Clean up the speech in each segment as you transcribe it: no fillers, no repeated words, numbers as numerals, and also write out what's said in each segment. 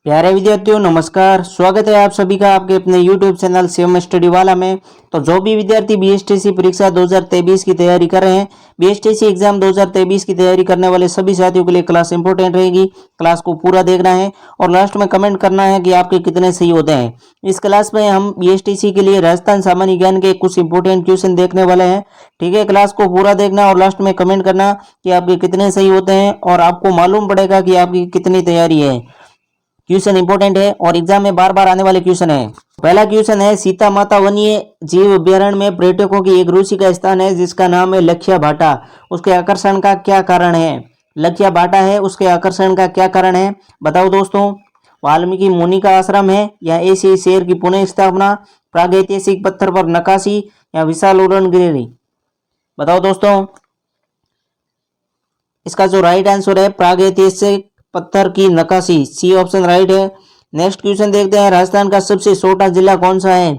प्यारे विद्यार्थियों नमस्कार। स्वागत है आप सभी का आपके अपने YouTube चैनल शिवम स्टडी वाला में। तो जो भी विद्यार्थी बीएसटीसी परीक्षा 2023 की तैयारी कर रहे हैं, बीएसटीसी एग्जाम 2023 की तैयारी करने वाले सभी साथियों के लिए क्लास इंपॉर्टेंट रहेगी। क्लास को पूरा देखना है और लास्ट में कमेंट करना है कि आपके कितने सही होते हैं। इस क्लास में हम बीएसटीसी के लिए राजस्थान सामान्य ज्ञान के कुछ इंपॉर्टेंट क्वेश्चन देखने वाले हैं। ठीक है, क्लास को पूरा देखना और लास्ट में कमेंट करना कि आपके कितने सही होते हैं और आपको मालूम पड़ेगा कि आपकी कितनी तैयारी है। क्वेश्चन इंपॉर्टेंट है और एग्जाम में बार बार आने वाले क्वेश्चन है। पहला क्वेश्चन है, सीता माता वन्य जीव अभ्यारण्य में पर्यटकों की एक रुचि का स्थान है जिसका नाम है लखिया भाटा। उसके आकर्षण का क्या कारण है? लखिया भाटा है, उसके आकर्षण का क्या कारण है? बताओ दोस्तों। वाल्मीकि मुनि का आश्रम है या एशियाई शहर की पुनः स्थापना, प्रागैतिहासिक पत्थर पर नक्काशी या विशाल उड़न गिरी? बताओ दोस्तों। इसका जो राइट आंसर है प्रागैतिहासिक पत्थर की नक्काशी, सी ऑप्शन राइट है। नेक्स्ट क्वेश्चन देखते हैं, राजस्थान का सबसे छोटा जिला कौन सा है?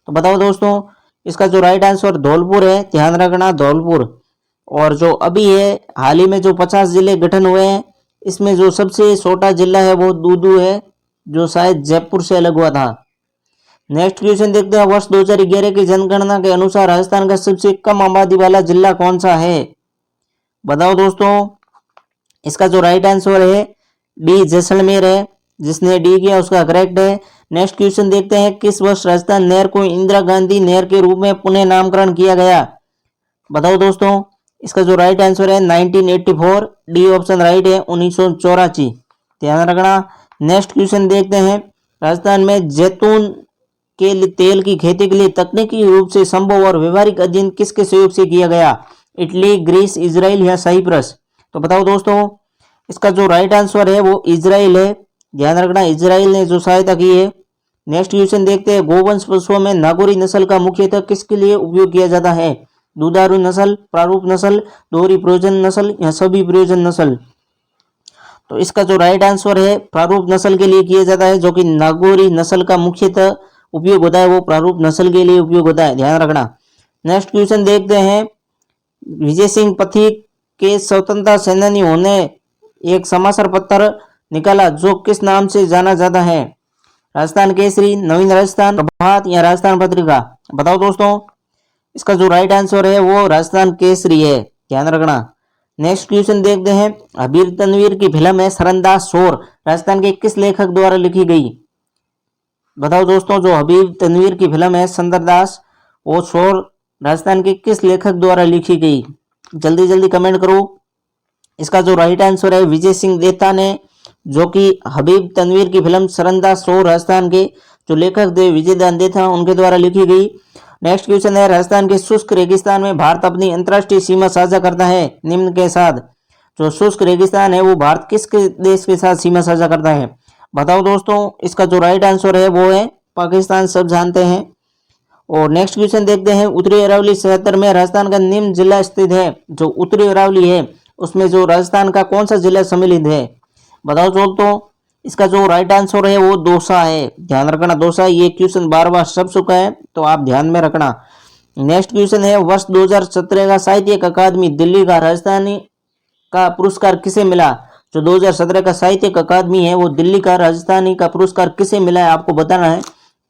तो बताओ दोस्तों। इसका जो राइट आंसर धौलपुर है, ध्यान रखना धौलपुर। और जो अभी है हाल ही में जो 50 जिले गठन हुए हैं, इसमें जो सबसे छोटा जिला है वो दूदू है, जो शायद जयपुर से अलग हुआ था। नेक्स्ट क्वेश्चन देखते हैं, वर्ष 2011 की जनगणना के अनुसार राजस्थान का सबसे कम आबादी वाला जिला कौन सा है? बताओ दोस्तों। इसका जो राइट आंसर है डी जैसलमेर है। जिसने डी किया उसका करेक्ट है। नेक्स्ट क्वेश्चन देखते हैं, किस वर्ष राजस्थान नहर को इंदिरा गांधी नहर के रूप में पुनः नामकरण किया गया? बताओ दोस्तों। इसका जो राइट आंसर है 1984, डी ऑप्शन राइट है, 1984। ध्यान रखना। नेक्स्ट क्वेश्चन देखते हैं, राजस्थान में जैतून के तेल की खेती के लिए तकनीकी रूप से संभव और व्यवहारिक अध्ययन किसके सहयोग से किया गया? इटली, ग्रीस, इजराइल या साइप्रस? तो बताओ दोस्तों। इसका जो राइट आंसर है वो इजराइल है। ध्यान रखना, इजराइल ने जो सहायता की है। नेक्स्ट क्वेश्चन देखते हैं, गोवंश पशुओं में नागौरी नस्ल का मुख्यतः किसके लिए उपयोग किया जाता है? दुधारू नस्ल, प्रारूप नस्ल, दोहरी प्रयोजन नस्ल या सभी प्रयोजन नस्ल? तो इसका जो राइट आंसर है प्रारूप नस्ल के लिए किया जाता है, जो कि नागौरी नस्ल का मुख्यतः उपयोग होता है वो प्रारूप नस्ल के लिए उपयोग होता है। ध्यान रखना। नेक्स्ट क्वेश्चन देखते हैं, विजय सिंह पथिक के स्वतंत्रता सेनानी होने एक समाचार पत्र निकाला जो किस नाम से जाना जाता है? राजस्थान केसरी, नवीन राजस्थान, प्रभात या राजस्थान पत्रिका? बताओ दोस्तों। इसका जो राइट आंसर है वो राजस्थान केसरी है। ध्यान रखना। नेक्स्ट क्वेश्चन देखते हैं, हबीब तनवीर की फिल्म है सरंदाज शोर राजस्थान के किस लेखक द्वारा लिखी गई? बताओ दोस्तों। जो हबीब तनवीर की फिल्म है सरंदाज वो शोर राजस्थान के किस लेखक द्वारा लिखी गई? जल्दी जल्दी कमेंट करो। इसका जो राइट आंसर है विजय सिंह देता ने, जो कि हबीब तनवीर की फिल्म सरंदाज शोर राजस्थान के जो लेखक थे विजय दान देता उनके द्वारा लिखी गई। नेक्स्ट क्वेश्चन है, राजस्थान के शुष्क रेगिस्तान में भारत अपनी अंतर्राष्ट्रीय सीमा साझा करता है निम्न के साथ? जो शुष्क रेगिस्तान है वो भारत किस देश के साथ सीमा साझा करता है? बताओ दोस्तों। इसका जो राइट आंसर है वो है पाकिस्तान, सब जानते हैं। और नेक्स्ट क्वेश्चन देखते हैं, उत्तरी अरावली क्षेत्र में राजस्थान का निम्न जिला स्थित है। जो उत्तरी अरावली है उसमें जो राजस्थान का कौन सा जिला सम्मिलित है? बताओ दोस्तों। इसका जो राइट आंसर है वो दौसा है। ध्यान रखना, दौसा। ये क्वेश्चन बार बार सब चुका है तो आप ध्यान में रखना। नेक्स्ट क्वेश्चन है, वर्ष 2017 का साहित्य अकादमी दिल्ली का राजधानी का पुरस्कार किसे मिला? जो 2017 का साहित्य अकादमी है वो दिल्ली का राजधानी का पुरस्कार किसे मिला है? आपको बताना है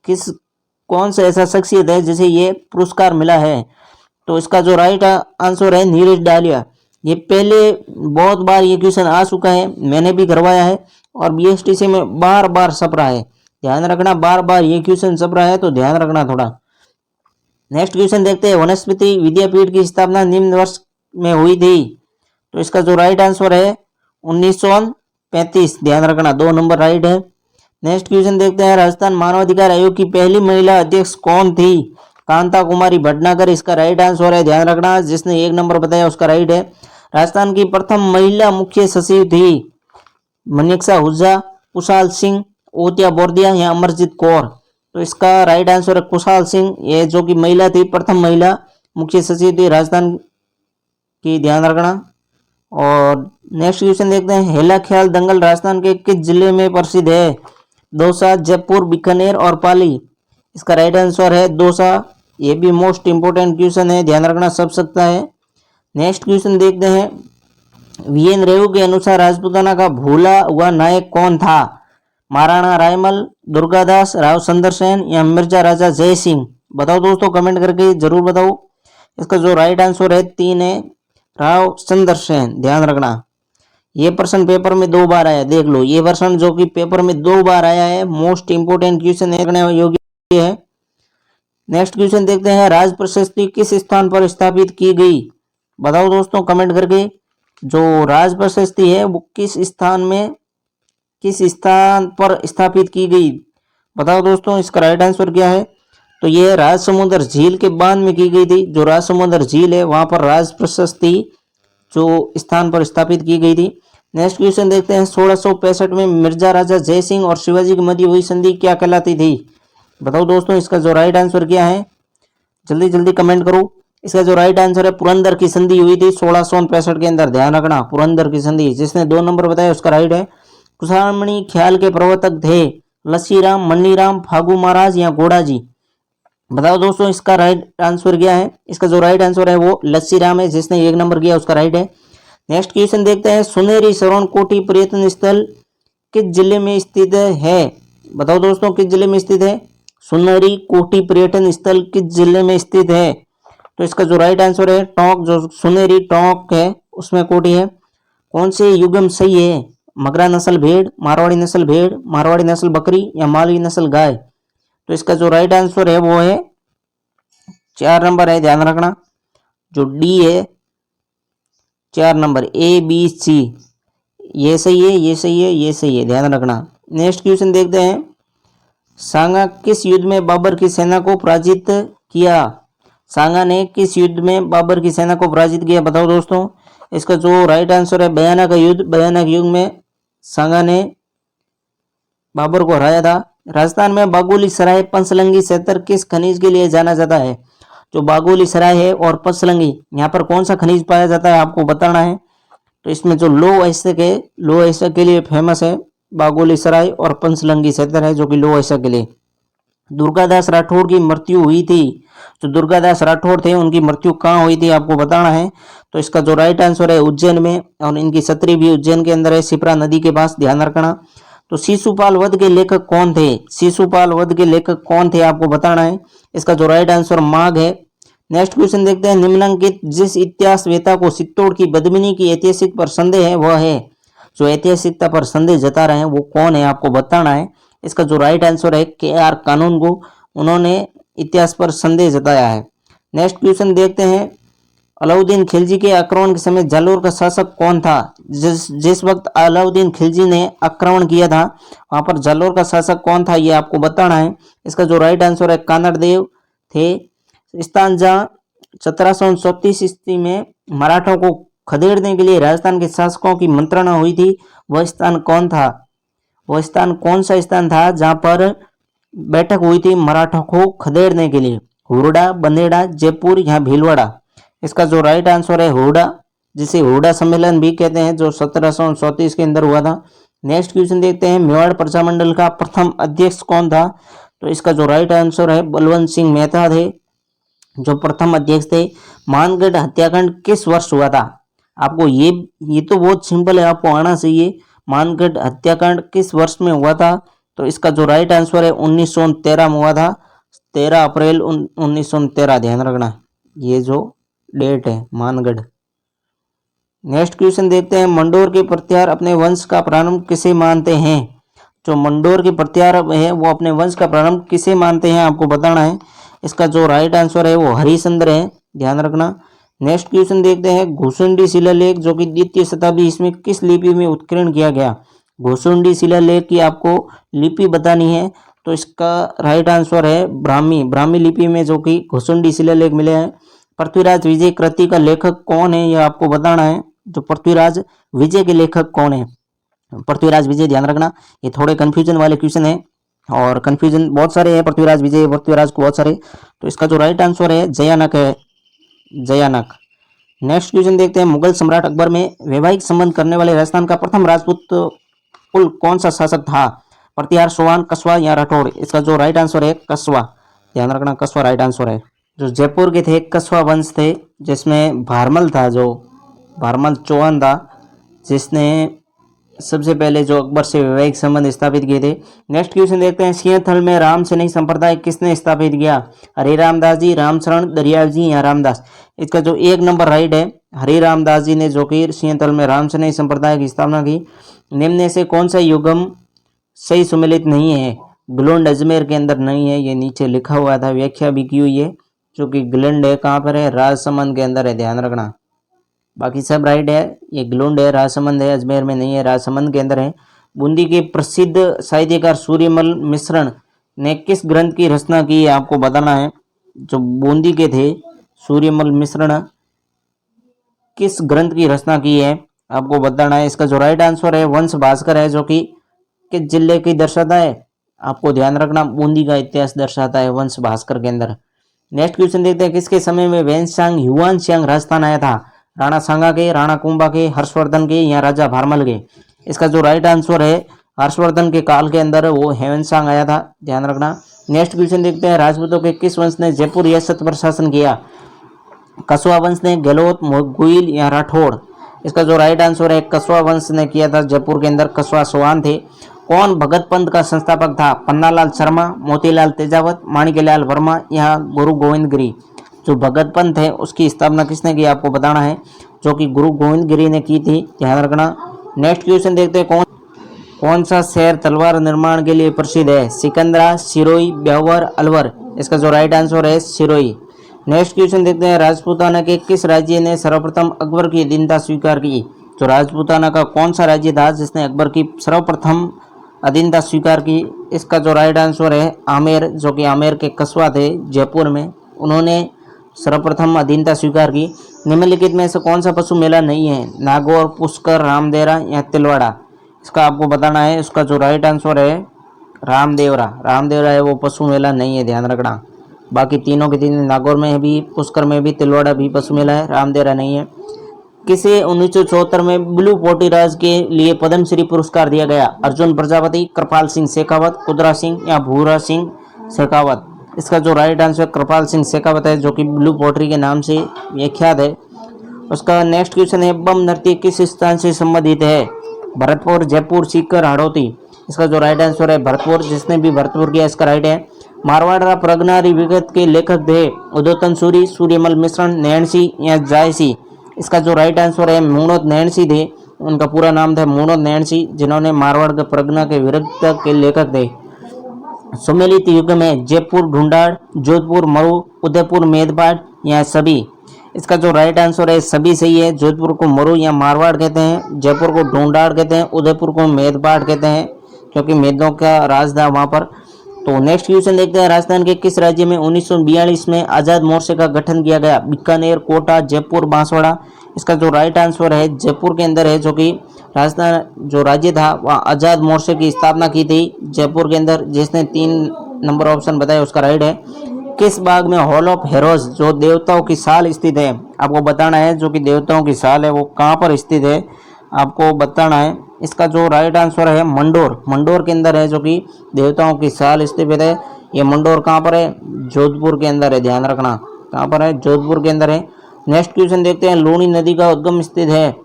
किस कौन सा ऐसा शख्सियत है जिसे ये पुरस्कार मिला है। तो इसका जो राइट आंसर है नीरज डालिया। ये पहले बहुत बार ये क्वेश्चन आ चुका है, मैंने भी करवाया है और बीएसटीसी में बार बार छप रहा है। ध्यान रखना, बार बार ये क्वेश्चन छप रहा है तो ध्यान रखना थोड़ा। नेक्स्ट क्वेश्चन देखते हैं, वनस्पति विद्यापीठ की स्थापना निम्न वर्ष में हुई थी? तो इसका जो राइट आंसर है 1935। ध्यान रखना, 2 नंबर राइट है। नेक्स्ट क्वेश्चन देखते हैं, राजस्थान मानवाधिकार आयोग की पहली महिला अध्यक्ष कौन थी? कांता कुमारी भटनागर इसका राइट आंसर है। ध्यान रखना, जिसने 1 नंबर बताया उसका राइट है। राजस्थान की प्रथम महिला मुख्य सचिव थी मनिक्षा हुजा, कुशाल सिंह, ओतिया बोरदिया या अमरजीत कौर? तो इसका राइट आंसर है कुशाल सिंह, ये जो कि महिला थी, प्रथम महिला मुख्य सचिव थी राजस्थान की। ध्यान रखना। और नेक्स्ट क्वेश्चन देखते हैं, हेला ख्याल दंगल राजस्थान के किस जिले में प्रसिद्ध है? दौसा, जयपुर, बीकानेर और पाली? इसका राइट आंसर है दौसा। ये भी मोस्ट इंपोर्टेंट क्वेश्चन है, ध्यान रखना, सब सकता है। नेक्स्ट क्वेश्चन देखते हैं, वीएन रेवू के अनुसार राजपूताना का भूला हुआ नायक कौन था? महाराणा रायमल, दुर्गादास, राव सुंदरसेन या मिर्जा राजा जय सिंह? बताओ दोस्तों, कमेंट करके जरूर बताओ। इसका जो राइट आंसर है 3 है, राव सुंदरसेन। ध्यान रखना, ये प्रश्न पेपर में 2 बार आया, देख लो। ये प्रश्न जो कि पेपर में 2 बार आया है, मोस्ट इंपोर्टेंट क्वेश्चन है, योग्य है। नेक्स्ट क्वेश्चन देखते हैं, राज प्रशस्ति किस स्थान पर स्थापित की गई? बताओ दोस्तों कमेंट करके। जो राज प्रशस्ति है वो किस स्थान पर स्थापित की गई? बताओ दोस्तों, इसका राइट आंसर क्या है? तो ये राजसमुंदर झील के बांध में की गई थी। जो राजसमुंदर झील है वहां पर राज प्रशस्ति जो स्थान पर स्थापित की गई थी। नेक्स्ट क्वेश्चन देखते हैं, 1665 में मिर्जा राजा जय सिंह और शिवाजी के मध्य हुई संधि क्या कहलाती थी? बताओ दोस्तों, इसका जो राइट आंसर क्या है? जल्दी जल्दी कमेंट करो। इसका जो राइट आंसर है, पुरंदर की संधि हुई थी 1665 के अंदर। ध्यान रखना, पुरंदर की संधि। जिसने 2 नंबर बताया उसका राइट है। कुशामणी ख्याल के प्रवर्तक थे लस्सीराम, मन्नीराम, फागू महाराज या गोड़ा जी? बताओ दोस्तों, इसका राइट आंसर क्या है? इसका जो राइट आंसर है वो लस्सीराम है। जिसने 1 नंबर किया उसका राइट है। नेक्स्ट क्वेश्चन देखते हैं, सुनहरी श्रवण कोटि पर्यटन स्थल किस जिले में स्थित है? बताओ दोस्तों, किस जिले में स्थित है? सुनहरी कोटि पर्यटन स्थल किस जिले में स्थित है? तो इसका जो राइट आंसर है टोंक, जो सुनहरी टोंक है उसमें कोटि है। कौन से युग्म सही है? मगरा नस्ल भेड़, मारवाड़ी नस्ल भेड़, मारवाड़ी नस्ल बकरी या मालवी नस्ल गाय? तो इसका जो राइट आंसर है वो है 4 नंबर है। ध्यान रखना, जो डी है 4 नंबर, ए बी सी, ये सही है, ये सही है, ये सही है। ध्यान रखना। नेक्स्ट क्वेश्चन देखते हैं, सांगा किस युद्ध में बाबर की सेना को पराजित किया? सांगा ने किस युद्ध में बाबर की सेना को पराजित किया? बताओ दोस्तों, इसका जो राइट आंसर है बयाना का युद्ध। बयाना के युद्ध में सांगा ने बाबर को हराया था। राजस्थान में बागोली सराय पंचलंगी क्षेत्र किस खनिज के लिए जाना जाता है? जो बागोली सराय है और पंचलंगी, यहाँ पर कौन सा खनिज पाया जाता है आपको बताना है। तो इसमें जो लो अयस्क है, लो अयस्क के लिए फेमस है बागोली सराय और पंचलंगी क्षेत्र है जो कि लो अयस्क के लिए। दुर्गादास राठौड़ की मृत्यु हुई थी, जो दुर्गादास राठौड़ थे उनकी मृत्यु कहाँ हुई थी आपको बताना है। तो इसका जो राइट आंसर है उज्जैन में, और इनकी सत्री भी उज्जैन के अंदर है, शिप्रा नदी के पास। ध्यान रखना। तो शिशुपाल वध के लेखक कौन थे? शिशुपाल वध के लेखक कौन थे आपको बताना है। इसका जो राइट आंसर माघ है। नेक्स्ट क्वेश्चन देखते हैं, निम्नलिखित जिस इतिहासवेता को चित्तौड़ की बदमिनी की ऐतिहासिक पर संदेह है वह है? जो ऐतिहासिकता पर संदेह जता रहे हैं वो कौन है आपको बताना है। इसका जो राइट आंसर है KR कानूनगो, उन्होंने इतिहास पर संदेह जताया है। नेक्स्ट क्वेश्चन देखते हैं, अलाउद्दीन खिलजी के आक्रमण के समय जालोर का शासक कौन था? जिस वक्त अलाउद्दीन खिलजी ने आक्रमण किया था वहां पर जालोर का शासक कौन था ये आपको बताना है। इसका जो राइट आंसर है कानड़देव थे। स्थान जहाँ 1734 ईस्वी में मराठों को खदेड़ने के लिए राजस्थान के शासकों की मंत्रणा हुई थी, वह स्थान कौन था? वह स्थान कौन सा स्थान था जहां पर बैठक हुई थी मराठों को खदेड़ने के लिए? हुरडा, बंदेड़ा, जयपुर या भीलवाड़ा? इसका जो राइट आंसर है हुरडा, जिसे हुरडा सम्मेलन भी कहते हैं, जो 1734 के अंदर हुआ था। नेक्स्ट क्वेश्चन देखते हैं, मेवाड़ प्रजामंडल का प्रथम अध्यक्ष कौन था? तो इसका जो राइट आंसर है बलवंत सिंह मेहता थे जो प्रथम अध्यक्ष थे। मानगढ़ हत्याकांड किस वर्ष हुआ था? आपको ये तो बहुत सिंपल है, आपको आना चाहिए। मानगढ़ हत्याकांड किस वर्ष में हुआ था? तो इसका जो राइट आंसर है 1913 में हुआ था, 13 अप्रैल 1913। ध्यान रखना, ये जो डेट है मानगढ़। नेक्स्ट क्वेश्चन देखते हैं, मंडोर के प्रत्यार अपने वंश का प्रारंभ किसे मानते हैं? जो मंडोर के प्रत्यार है वो अपने वंश का प्रारंभ किसे मानते हैं आपको बताना है। इसका जो राइट आंसर है वो हरिश्चंद्र है। ध्यान रखना। नेक्स्ट क्वेश्चन देखते हैं, घुसुंडी शिलालेख जो कि द्वितीय शताब्दी इसमें किस लिपि में उत्कीर्ण किया गया? घुसुंडी शिलालेख की आपको लिपि बतानी है। तो इसका राइट आंसर है ब्राह्मी लिपि में जो कि घुसुंडी शिलालेख मिले हैं। पृथ्वीराज विजय कृति का लेखक कौन है यह आपको बताना है। जो पृथ्वीराज विजय के लेखक कौन है? पृथ्वीराज विजय। ध्यान रखना, ये थोड़े कंफ्यूजन वाले क्वेश्चन है और कंफ्यूजन बहुत सारे हैं पृथ्वीराज विजय, पृथ्वीराज को बहुत सारे। तो इसका जो राइट आंसर है जयानक है, जयानक। नेक्स्ट क्वेश्चन देखते हैं, मुगल सम्राट अकबर में वैवाहिक संबंध करने वाले राजस्थान का प्रथम राजपूत कुल कौन सा शासक था? प्रतिहार, सोहान, कस्वा या राठौड़? इसका जो राइट आंसर है कस्वा। ध्यान रखना, कस्वा राइट आंसर है। जो जयपुर के थे कस्वा वंश थे, जिसमें भारमल था, जो भारमल चौहान था जिसने सबसे पहले जो अकबर से वैवाहिक संबंध स्थापित किए थे। नेक्स्ट क्वेश्चन देखते हैं, सिंहथल में राम सैनिक संप्रदाय किसने स्थापित किया? हरि रामदास जी, रामशरण, दरियाल जी या रामदास? इसका जो 1 नंबर राइट है, हरि रामदास जी ने जो कि सिंहथल में राम सैनिक संप्रदाय की स्थापना की। निम्न में से कौन सा युगम सही सुमेलित नहीं है? ग्लोंड अजमेर के अंदर नहीं है, ये नीचे लिखा हुआ था, व्याख्या भी की हुई है, जो कि ग्लोंड है कहाँ पर है? राजसमंद के अंदर है, ध्यान रखना। बाकी सब राइट है, ये ग्लोंड है, राजसमंद है, अजमेर में नहीं है, राजसमंद के अंदर है। बूंदी के प्रसिद्ध साहित्यकार सूर्यमल मिश्रण ने किस ग्रंथ की रचना की है? आपको बताना है। जो बूंदी के थे सूर्यमल मिश्रण, किस ग्रंथ की रचना की है आपको बताना है। इसका जो राइट आंसर है वंश भास्कर है, जो कि किस जिले की दर्शाता है? आपको ध्यान रखना, बूंदी का इतिहास दर्शाता है वंश भास्कर के अंदर। नेक्स्ट क्वेश्चन देखते हैं, किसके समय में वैनसांग ह्यूआनसांग राजस्थान आया था? राणा सांगा के, राणा कुंभा के, हर्षवर्धन के या राजा भारमल के? इसका जो राइट आंसर है, हर्षवर्धन के काल के अंदर वो ह्यूआनसांग आया था, ध्यान रखना। नेक्स्ट क्वेश्चन देखते हैं, राजपूतों के किस वंश ने जयपुर रियासत पर शासन किया? कछुआ वंश ने, गहलोत, गोइल या राठौड़? इसका जो राइट आंसर है, कछुआ वंश ने किया था, जयपुर के अंदर कछुआ चौहान थे। कौन भगत पंथ का संस्थापक था? पन्नालाल शर्मा, मोतीलाल तेजावत, माणिक्यलाल वर्मा या गुरु गोविंद गिरी? जो भगत पंथ है उसकी स्थापना किसने की आपको बताना है, जो कि गुरु गोविंद गिरी ने की थी, ध्यान रखना। नेक्स्ट क्वेश्चन देखते हैं, कौन सा शहर तलवार निर्माण के लिए प्रसिद्ध है? सिकंदरा, सिरोही, ब्यावर, अलवर? इसका जो राइट आंसर है सिरोही। नेक्स्ट क्वेश्चन देखते हैं, राजपूताना के किस राज्य ने सर्वप्रथम अकबर की अधीनता स्वीकार की? तो राजपूताना का कौन सा राज्य था जिसने अकबर की सर्वप्रथम अधीनता स्वीकार की? इसका जो राइट आंसर है आमेर, जो कि आमेर के कस्बा थे जयपुर में, उन्होंने सर्वप्रथम अधीनता स्वीकार की। निम्नलिखित में से कौन सा पशु मेला नहीं है? नागौर, पुष्कर, रामदेवरा या तिलवाड़ा? इसका आपको बताना है। इसका जो राइट आंसर है रामदेवरा, रामदेवरा है वो पशु मेला नहीं है, ध्यान रखना। बाकी तीनों के तीन, नागौर में भी, पुष्कर में भी, तिलवाड़ा भी पशु मेला है, रामदेवरा नहीं है। किसे 1974 में ब्लू पोटीराज के लिए पद्मश्री पुरस्कार दिया गया? अर्जुन प्रजापति, कृपाल सिंह शेखावत, कुदरा सिंह या भूरा सिंह शेखावत? इसका जो राइट आंसर कृपाल सिंह शेखावत है, जो कि ब्लू पोटरी के नाम से विख्यात है। उसका नेक्स्ट क्वेश्चन है, बम नृत्य किस स्थान से संबंधित है? भरतपुर, जयपुर, सीकर, हाड़ौती? इसका जो राइट आंसर है भरतपुर, जिसने भी भरतपुर किया इसका राइट है। मारवाड़ प्रगनारी विगत के लेखक थे? उदोतन सूरी, सूर्यमल मिश्रण, नैणसी या जायसी? इसका जो राइट आंसर है मूणोत नैणसी थे, उनका पूरा नाम था मूणोत नैणसी, जिन्होंने मारवाड़ के प्रगना के विरुद्ध के लेखक थे। सुमेलित युग में जयपुर ढूंढाड़, जोधपुर मरु, उदयपुर मेदपाट या सभी? इसका जो राइट आंसर है सभी सही है। जोधपुर को मरु या मारवाड़ कहते हैं, जयपुर को ढूंढाड़ कहते हैं, उदयपुर को मेदपाट कहते हैं, क्योंकि मेदों का राज था वहाँ पर। तो नेक्स्ट क्वेश्चन देखते हैं, राजस्थान के किस राज्य में 1942 में आज़ाद मोर्चे का गठन किया गया? बीकानेर, कोटा, जयपुर, बांसवाड़ा? इसका जो राइट आंसर है जयपुर के अंदर है, जो कि राजस्थान जो राज्य था वह आज़ाद मोर्चे की स्थापना की थी जयपुर के अंदर। जिसने 3 नंबर ऑप्शन बताया उसका राइट है। किस बाग में हॉल ऑफ हेरोज जो देवताओं की साल स्थित है? आपको बताना है, जो कि देवताओं की साल है वो कहाँ पर स्थित है आपको बताना है। इसका जो राइट आंसर है मंडोर, मंडोर के अंदर है, जो कि देवताओं की साल स्थित है। ये मंडोर कहाँ पर है? जोधपुर के अंदर है, ध्यान रखना। कहाँ पर है? जोधपुर के अंदर है। नेक्स्ट क्वेश्चन देखते हैं, लूणी नदी का उद्गम स्थित है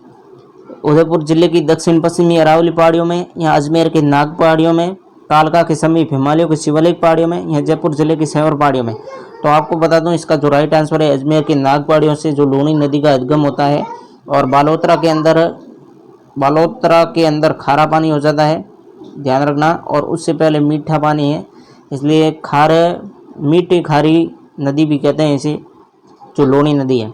उदयपुर जिले की दक्षिण पश्चिमी अरावली पहाड़ियों में या अजमेर के नाग पहाड़ियों में, कालका के समीप हिमालयों की शिवालिक पहाड़ियों में या जयपुर जिले की सेवर पहाड़ियों में? तो आपको बता दूं इसका जो राइट आंसर है अजमेर के नाग पहाड़ियों से जो लूणी नदी का उद्गम होता है। और बालोतरा के अंदर खारा पानी हो जाता है, ध्यान रखना, और उससे पहले मीठा पानी है, इसलिए मीठी खारी नदी भी कहते हैं इसे, जो लूणी नदी है।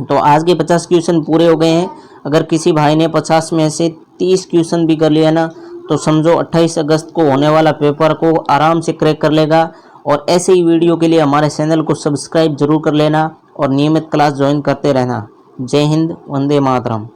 तो आज के 50 क्वेश्चन पूरे हो गए हैं। अगर किसी भाई ने 50 में से 30 क्वेश्चन भी कर लिया ना, तो समझो 28 अगस्त को होने वाला पेपर को आराम से क्रैक कर लेगा। और ऐसे ही वीडियो के लिए हमारे चैनल को सब्सक्राइब जरूर कर लेना और नियमित क्लास ज्वाइन करते रहना। जय हिंद, वंदे मातरम।